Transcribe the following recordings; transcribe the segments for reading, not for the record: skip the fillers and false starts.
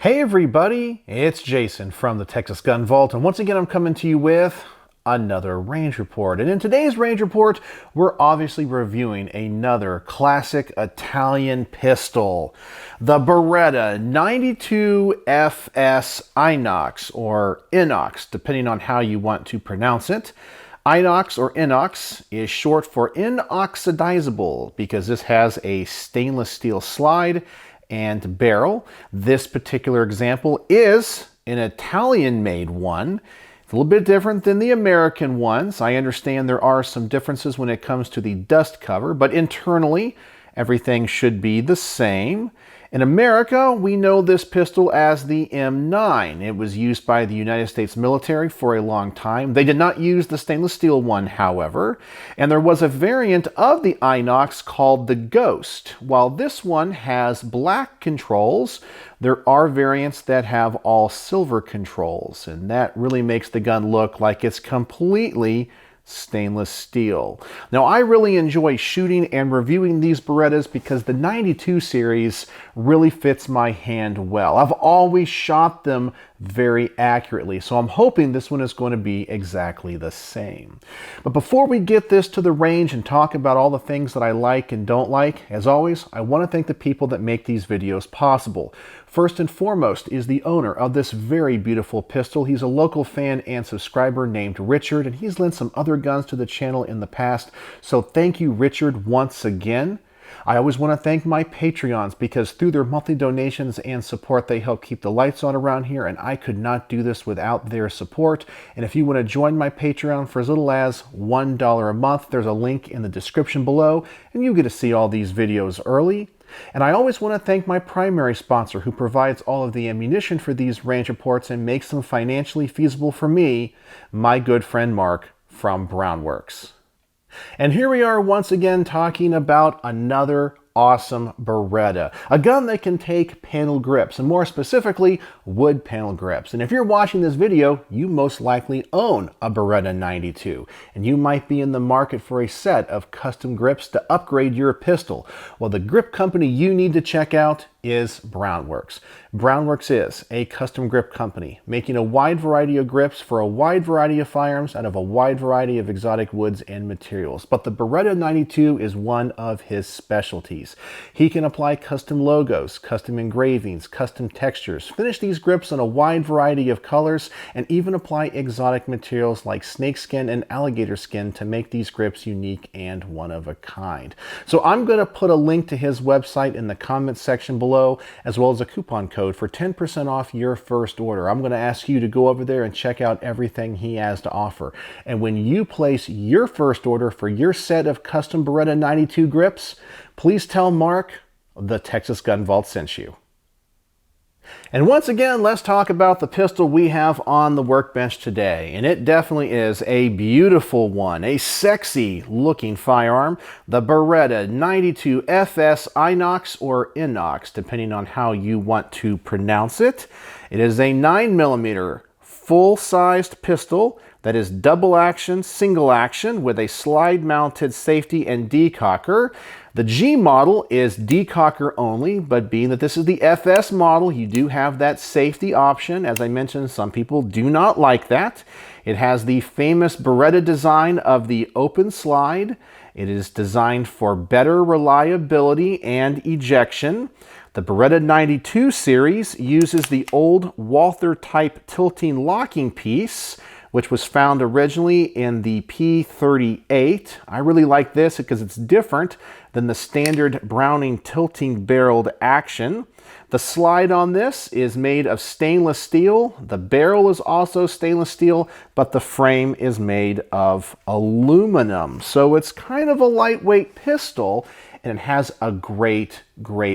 Hey everybody, it's Jason from the Texas Gun Vault, and once again I'm coming to you with another range report. And in today's range report, we're obviously reviewing another classic Italian pistol, the Beretta 92 FS Inox, or Inox, depending on how you want to pronounce it. Inox or Inox is short for inoxidizable because this has a stainless steel slide and barrel. This particular example is an Italian-made one. It's a little bit different than the American ones. I understand there are some differences when it comes to the dust cover, but internally, everything should be the same. In America, we know this pistol as the M9. It was used by the United States military for a long time. They did not use the stainless steel one, however, and there was a variant of the Inox called the Ghost. While this one has black controls, there are variants that have all silver controls, and that really makes the gun look like it's completely stainless steel. Now, I really enjoy shooting and reviewing these Berettas because the 92 series really fits my hand well. I've always shot them very accurately, so I'm hoping this one is going to be exactly the same. But before we get this to the range and talk about all the things that I like and don't like, as always, I want to thank the people that make these videos possible. First and foremost is the owner of this very beautiful pistol. He's a local fan and subscriber named Richard, and he's lent some other guns to the channel in the past, so thank you, Richard, once again. I always want to thank my Patreons because through their monthly donations and support, they help keep the lights on around here, and I could not do this without their support. And if you want to join my Patreon for as little as $1 a month, there's a link in the description below, and you get to see all these videos early. And I always want to thank my primary sponsor who provides all of the ammunition for these range reports and makes them financially feasible for me, my good friend Mark from Brownworks. And here we are once again talking about another awesome Beretta, a gun that can take panel grips, and more specifically, wood panel grips. And if you're watching this video, you most likely own a Beretta 92, and you might be in the market for a set of custom grips to upgrade your pistol. Well, the grip company you need to check out is Brownworks. Brownworks is a custom grip company making a wide variety of grips for a wide variety of firearms out of a wide variety of exotic woods and materials. But the Beretta 92 is one of his specialties. He can apply custom logos, custom engravings, custom textures, finish these grips in a wide variety of colors, and even apply exotic materials like snakeskin and alligator skin to make these grips unique and one of a kind. So I'm going to put a link to his website in the comments section below, as well as a coupon code for 10% off your first order. I'm going to ask you to go over there and check out everything he has to offer. And when you place your first order for your set of custom Beretta 92 grips, please tell Mark the Texas Gun Vault sent you. And once again, let's talk about the pistol we have on the workbench today. And it definitely is a beautiful one, a sexy looking firearm, the Beretta 92 FS Inox or Inox, depending on how you want to pronounce it. It is a 9mm full-sized pistol that is double action, single action with a slide mounted safety and decocker. The G model is decocker only, but being that this is the FS model, you do have that safety option. As I mentioned, some people do not like that. It has the famous Beretta design of the open slide. It is designed for better reliability and ejection. The Beretta 92 series uses the old Walther type tilting locking piece, which was found originally in the P38. I really like this because it's different than the standard Browning tilting barreled action. The slide on this is made of stainless steel. The barrel is also stainless steel, but the frame is made of aluminum. So it's kind of a lightweight pistol, and it has a great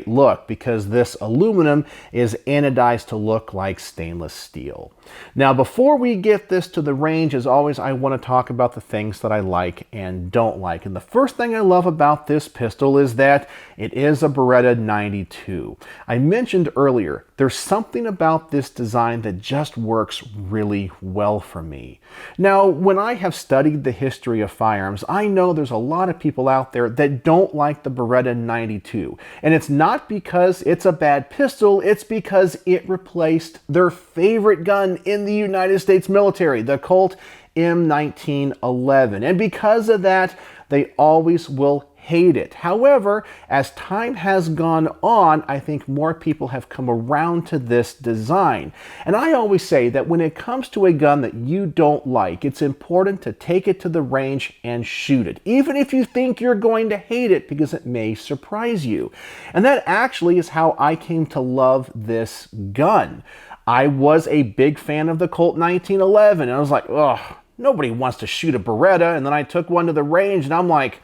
look because this aluminum is anodized to look like stainless steel. Now, before we get this to the range, as always, I want to talk about the things that I like and don't like. And the first thing I love about this pistol is that it is a Beretta 92. I mentioned mentioned earlier, there's something about this design that just works really well for me. Now, when I have studied the history of firearms, I know there's a lot of people out there that don't like the Beretta 92. And it's not because it's a bad pistol, it's because it replaced their favorite gun in the United States military, the Colt M1911. And because of that, they always will hate it. However, as time has gone on, I think more people have come around to this design. And I always say that when it comes to a gun that you don't like, it's important to take it to the range and shoot it, even if you think you're going to hate it, because it may surprise you. And that actually is how I came to love this gun. I was a big fan of the Colt 1911, and I was like, ugh, nobody wants to shoot a Beretta. And then I took one to the range, and I'm like,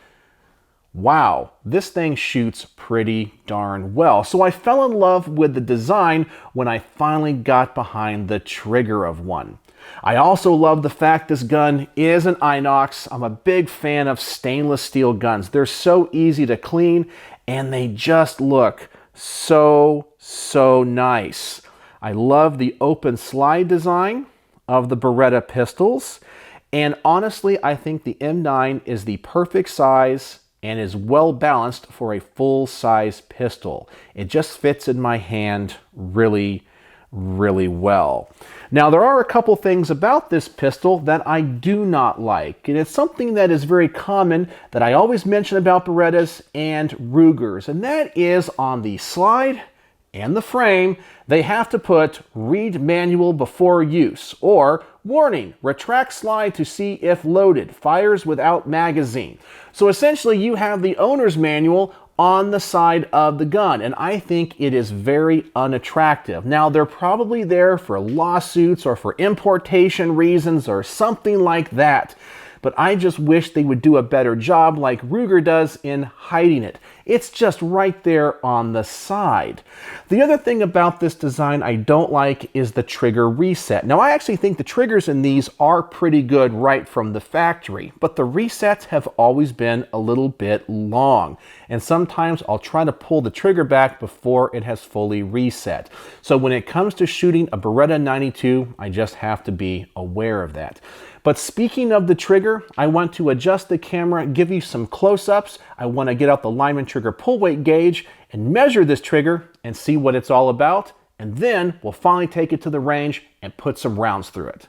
wow, this thing shoots pretty darn well. So I fell in love with the design when I finally got behind the trigger of one. I also love the fact this gun is an Inox. I'm a big fan of stainless steel guns. They're so easy to clean, and they just look so nice. I love the open slide design of the Beretta pistols. And honestly, I think the M9 is the perfect size and is well balanced for a full-size pistol. It just fits in my hand really well. Now, there are a couple things about this pistol that I do not like, and it's something that is very common that I always mention about Berettas and Rugers, and that is on the slide and the frame, they have to put read manual before use, or warning, retract slide to see if loaded, fires without magazine. So essentially you have the owner's manual on the side of the gun, and I think it is very unattractive. Now, they're probably there for lawsuits or for importation reasons or something like that, but I just wish they would do a better job like Ruger does in hiding it. It's just right there on the side. The other thing about this design I don't like is the trigger reset. Now, I actually think the triggers in these are pretty good right from the factory, but the resets have always been a little bit long. And sometimes I'll try to pull the trigger back before it has fully reset. So when it comes to shooting a Beretta 92, I just have to be aware of that. But speaking of the trigger, I want to adjust the camera, give you some close-ups. I want to get out the Lyman trigger pull weight gauge and measure this trigger and see what it's all about. And then we'll finally take it to the range and put some rounds through it.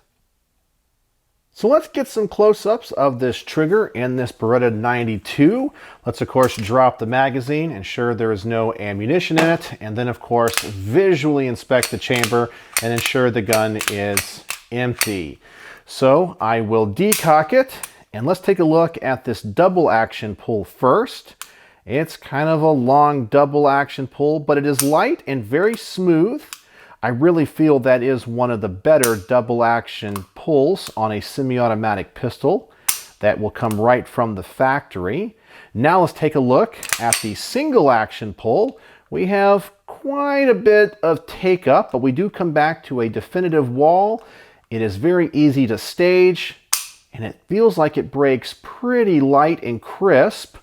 So let's get some close-ups of this trigger in this Beretta 92. Let's of course drop the magazine, ensure there is no ammunition in it, and then of course visually inspect the chamber and ensure the gun is empty. So I will decock it, and let's take a look at this double action pull first. It's kind of a long double action pull, but it is light and very smooth. I really feel that is one of the better double action pulls on a semi-automatic pistol. That will come right from the factory. Now let's take a look at the single action pull. We have quite a bit of take up, but we do come back to a definitive wall. It is very easy to stage, and it feels like it breaks pretty light and crisp.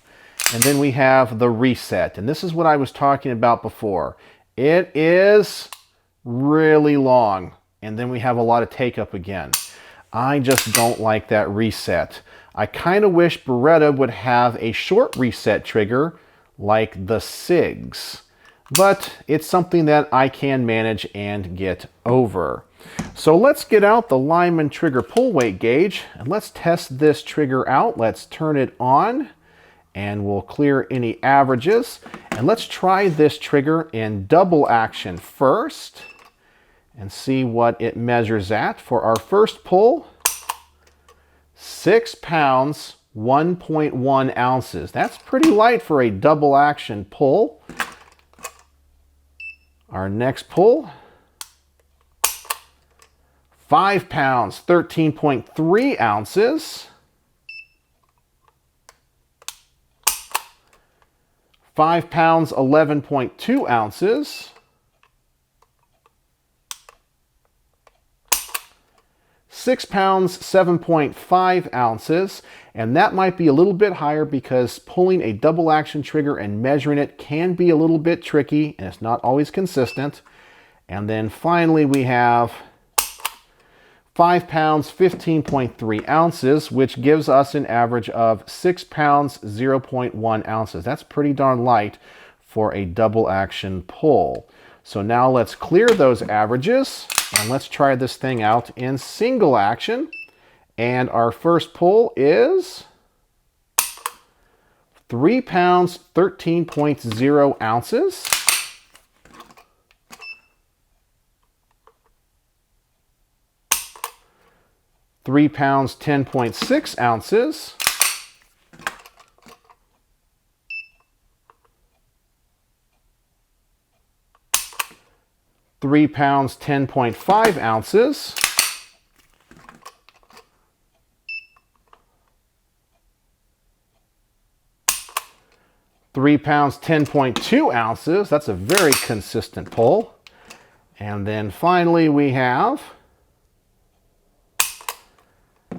And then we have the reset, and this is what I was talking about before. It is really long, and then we have a lot of take up again. I just don't like that reset. I kind of wish Beretta would have a short reset trigger like the SIGs, but it's something that I can manage and get over. So let's get out the Lyman trigger pull weight gauge and let's test this trigger out. Let's turn it on and we'll clear any averages. And let's try this trigger in double action first and see what it measures at. For our first pull, 6 pounds, 1.1 ounces. That's pretty light for a double action pull. Our next pull, 5 pounds, 13.3 ounces. 5 pounds, 11.2 ounces. 6 pounds, 7.5 ounces. And that might be a little bit higher because pulling a double action trigger and measuring it can be a little bit tricky and it's not always consistent. And then finally we have 5 pounds, 15.3 ounces, which gives us an average of 6 pounds, 0.1 ounces. That's pretty darn light for a double action pull. So now let's clear those averages and let's try this thing out in single action. And our first pull is 3 pounds, 13.0 ounces. Three pounds, 10.6 ounces. Three pounds, 10.5 ounces. 3 pounds, 10.2 ounces. That's a very consistent pull. And then finally we have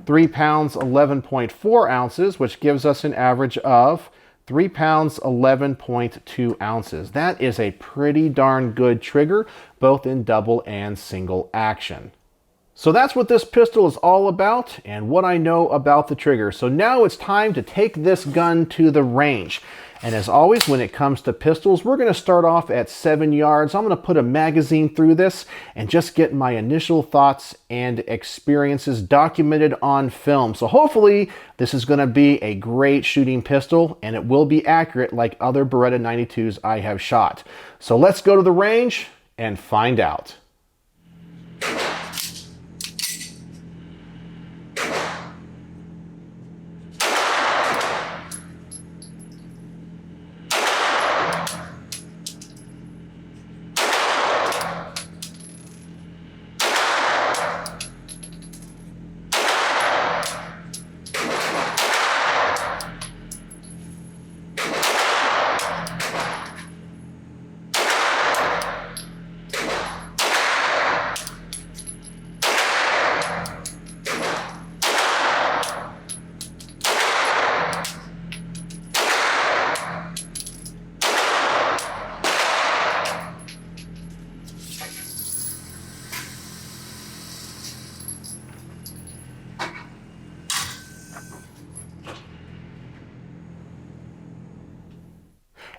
3 pounds, 11.4 ounces, which gives us an average of 3 pounds, 11.2 ounces. That is a pretty darn good trigger, both in double and single action. So that's what this pistol is all about and what I know about the trigger. So now it's time to take this gun to the range. And as always, when it comes to pistols, we're going to start off at 7 yards. I'm going to put a magazine through this and just get my initial thoughts and experiences documented on film. So hopefully this is going to be a great shooting pistol and it will be accurate like other Beretta 92s I have shot. So let's go to the range and find out.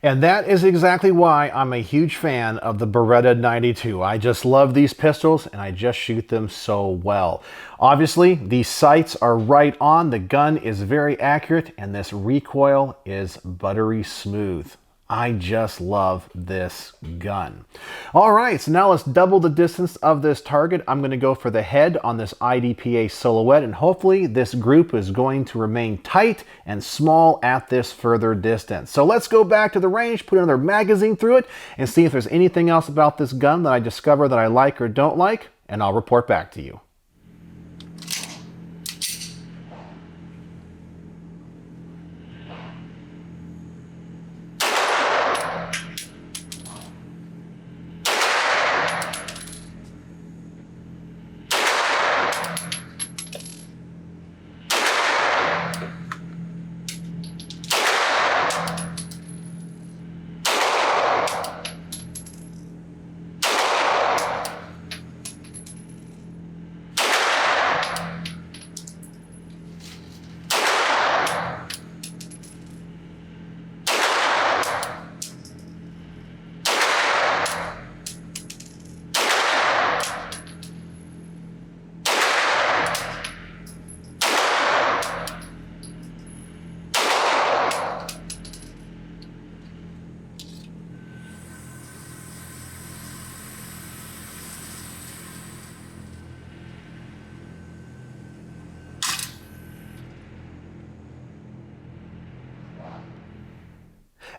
And that is exactly why I'm a huge fan of the Beretta 92. I just love these pistols and I just shoot them so well. Obviously, these sights are right on, the gun is very accurate, and this recoil is buttery smooth. I just love this gun. All right, so now let's double the distance of this target. I'm going to go for the head on this IDPA silhouette, and hopefully this group is going to remain tight and small at this further distance. So let's go back to the range, put another magazine through it, and see if there's anything else about this gun that I discover that I like or don't like, and I'll report back to you.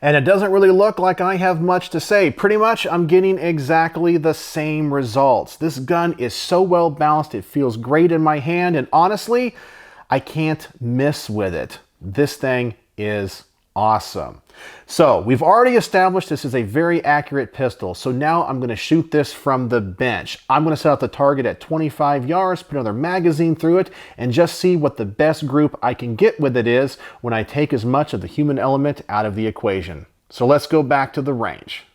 And it doesn't really look like I have much to say. Pretty much, I'm getting exactly the same results. This gun is so well balanced, it feels great in my hand, and honestly, I can't miss with it. This thing is Awesome. So we've already established this is a very accurate pistol. So now I'm going to shoot this from the bench. I'm going to set out the target at 25 yards, put another magazine through it, and just see what the best group I can get with it is when I take as much of the human element out of the equation. So let's go back to the range.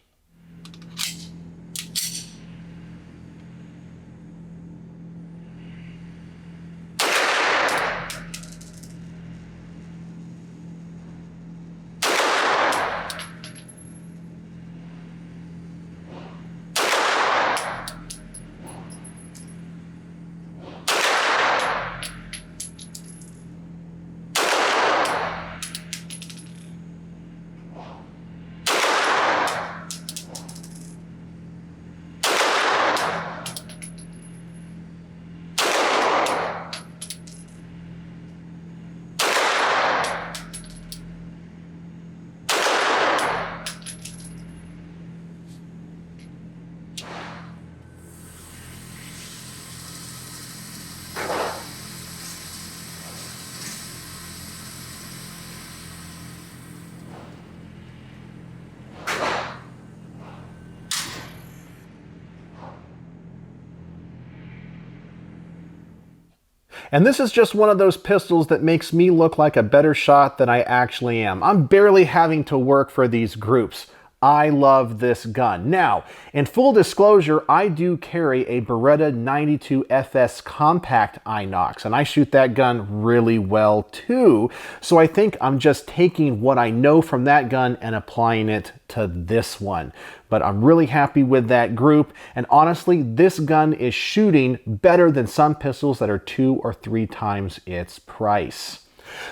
And this is just one of those pistols that makes me look like a better shot than I actually am. I'm barely having to work for these groups. I love this gun. Now, in full disclosure, I do carry a Beretta 92 FS compact Inox, and I shoot that gun really well too. So I think I'm just taking what I know from that gun and applying it to this one. But I'm really happy with that group, and honestly, this gun is shooting better than some pistols that are 2 or 3 times its price.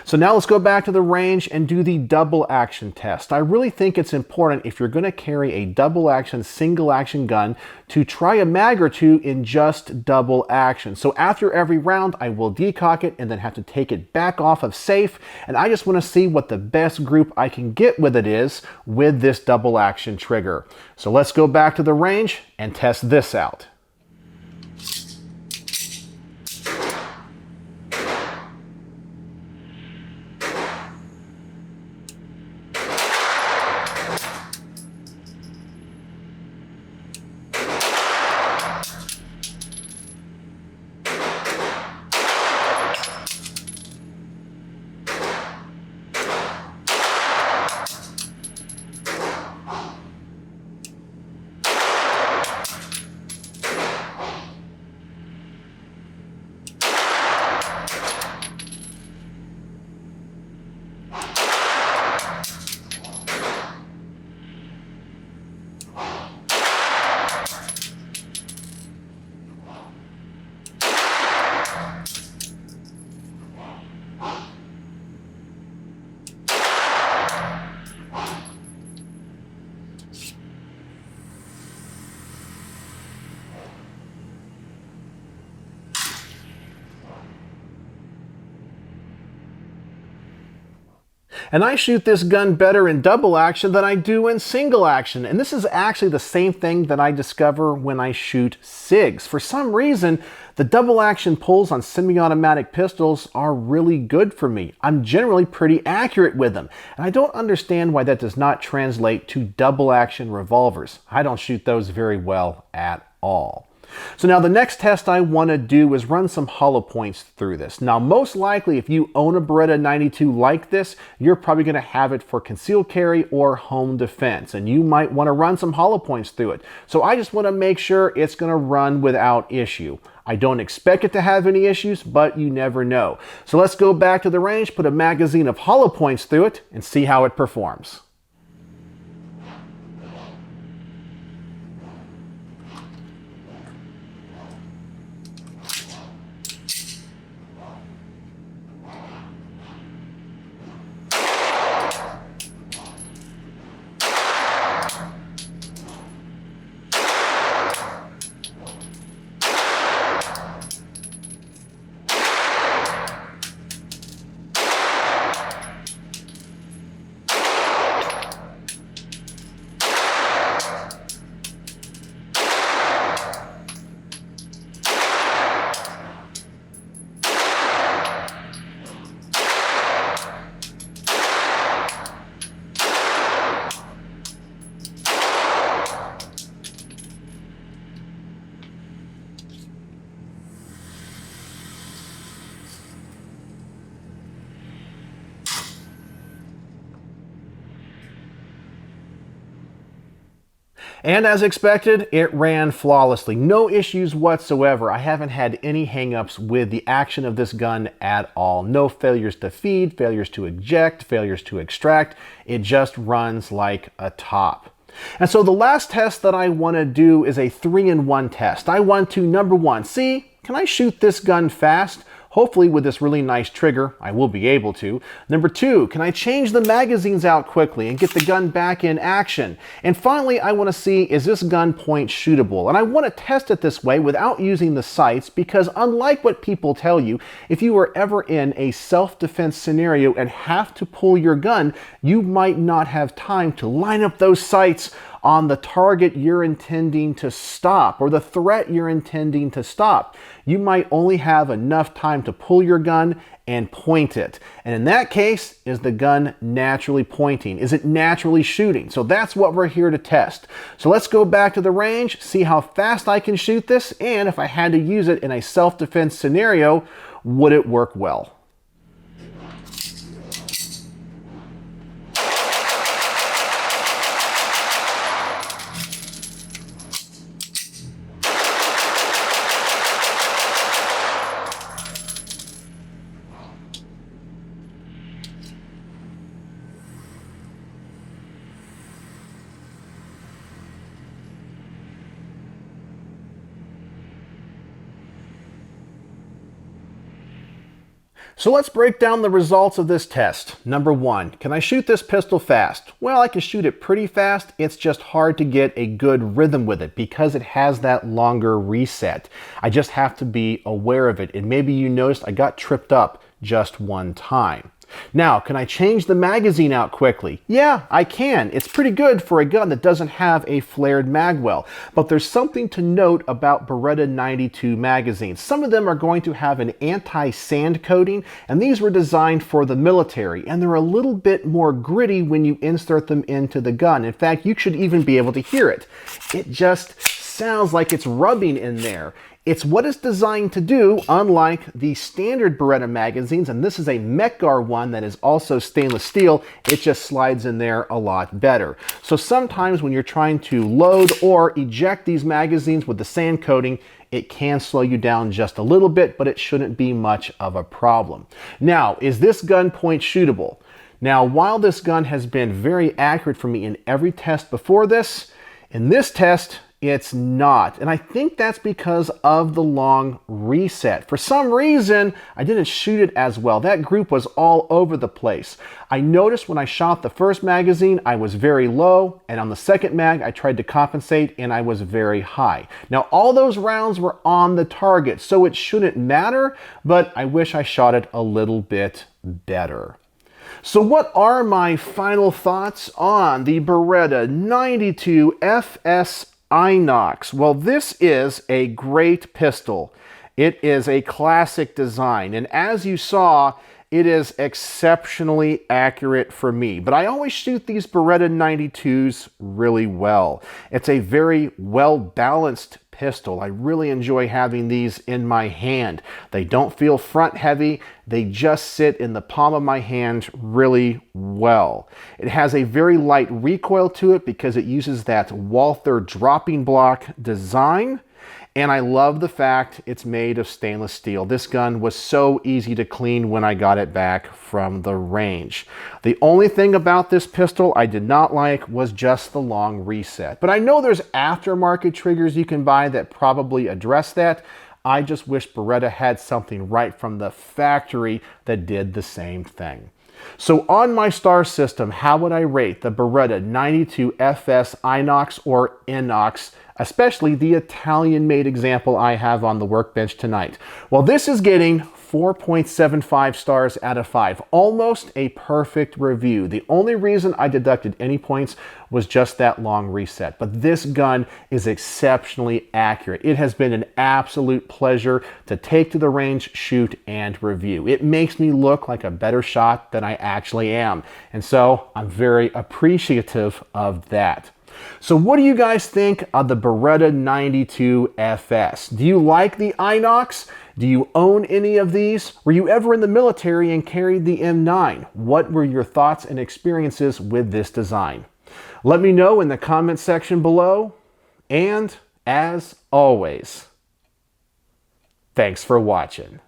So now let's go back to the range and do the double action test. I really think it's important if you're going to carry a double action, single action gun to try a mag or two in just double action. So after every round, I will decock it and then have to take it back off of safe. And I just want to see what the best group I can get with it is with this double action trigger. So let's go back to the range and test this out. And I shoot this gun better in double action than I do in single action. And this is actually the same thing that I discover when I shoot SIGs. For some reason, the double action pulls on semi-automatic pistols are really good for me. I'm generally pretty accurate with them. And I don't understand why that does not translate to double action revolvers. I don't shoot those very well at all. So now the next test I want to do is run some hollow points through this. Now most likely if you own a Beretta 92 like this, you're probably going to have it for concealed carry or home defense, and you might want to run some hollow points through it. So I just want to make sure it's going to run without issue. I don't expect it to have any issues, but you never know. So let's go back to the range, put a magazine of hollow points through it, and see how it performs. And as expected, it ran flawlessly. No issues whatsoever. I haven't had any hangups with the action of this gun at all. No failures to feed, failures to eject, failures to extract. It just runs like a top. And so the last test that I want to do is a 3-in-1 test. I want to, number one, see, can I shoot this gun fast? Hopefully with this really nice trigger, I will be able to. Number two, can I change the magazines out quickly and get the gun back in action? And finally, I want to see, is this gun point shootable? And I want to test it this way without using the sights, because unlike what people tell you, if you are ever in a self-defense scenario and have to pull your gun, you might not have time to line up those sights on the target you're intending to stop or the threat you're intending to stop. You might only have enough time to pull your gun and point it. And in that case, is the gun naturally pointing? Is it naturally shooting? So that's what we're here to test. So let's go back to the range, see how fast I can shoot this, and if I had to use it in a self-defense scenario, would it work well? So let's break down the results of this test. Number one, can I shoot this pistol fast? Well, I can shoot it pretty fast. It's just hard to get a good rhythm with it because it has that longer reset. I just have to be aware of it. And maybe you noticed I got tripped up just one time. Now, can I change the magazine out quickly? Yeah, I can. It's pretty good for a gun that doesn't have a flared mag well. But there's something to note about Beretta 92 magazines. Some of them are going to have an anti-sand coating, and these were designed for the military, and they're a little bit more gritty when you insert them into the gun. In fact, you should even be able to hear it. It just sounds like it's rubbing in there. It's what it's designed to do, unlike the standard Beretta magazines, and this is a Mekgar one that is also stainless steel. It just slides in there a lot better. So sometimes when you're trying to load or eject these magazines with the sand coating, it can slow you down just a little bit, but it shouldn't be much of a problem. Now, is this gun point shootable? Now, while this gun has been very accurate for me in every test before this, in this test, it's not. And I think that's because of the long reset. For some reason, I didn't shoot it as well. That group was all over the place. I noticed when I shot the first magazine, I was very low, and on the second mag, I tried to compensate and I was very high. Now, all those rounds were on the target, so it shouldn't matter, but I wish I shot it a little bit better. So what are my final thoughts on the Beretta 92 FS Inox? Well, this is a great pistol. It is a classic design, and as you saw, it is exceptionally accurate for me. But I always shoot these Beretta 92s really well. It's a very well-balanced pistol. I really enjoy having these in my hand. They don't feel front heavy. They just sit in the palm of my hand really well. It has a very light recoil to it because it uses that Walther dropping block design. And I love the fact it's made of stainless steel. This gun was so easy to clean when I got it back from the range. The only thing about this pistol I did not like was just the long reset. But I know there's aftermarket triggers you can buy that probably address that. I just wish Beretta had something right from the factory that did the same thing. So on my star system, how would I rate the Beretta 92 FS Inox or Inox, especially the Italian-made example I have on the workbench tonight? Well, this is getting 4.75 stars out of 5. Almost a perfect review. The only reason I deducted any points was just that long reset. But this gun is exceptionally accurate. It has been an absolute pleasure to take to the range, shoot, and review. It makes me look like a better shot than I actually am. And so I'm very appreciative of that. So what do you guys think of the Beretta 92 FS? Do you like the Inox? Do you own any of these? Were you ever in the military and carried the M9? What were your thoughts and experiences with this design? Let me know in the comment section below. And as always, thanks for watching.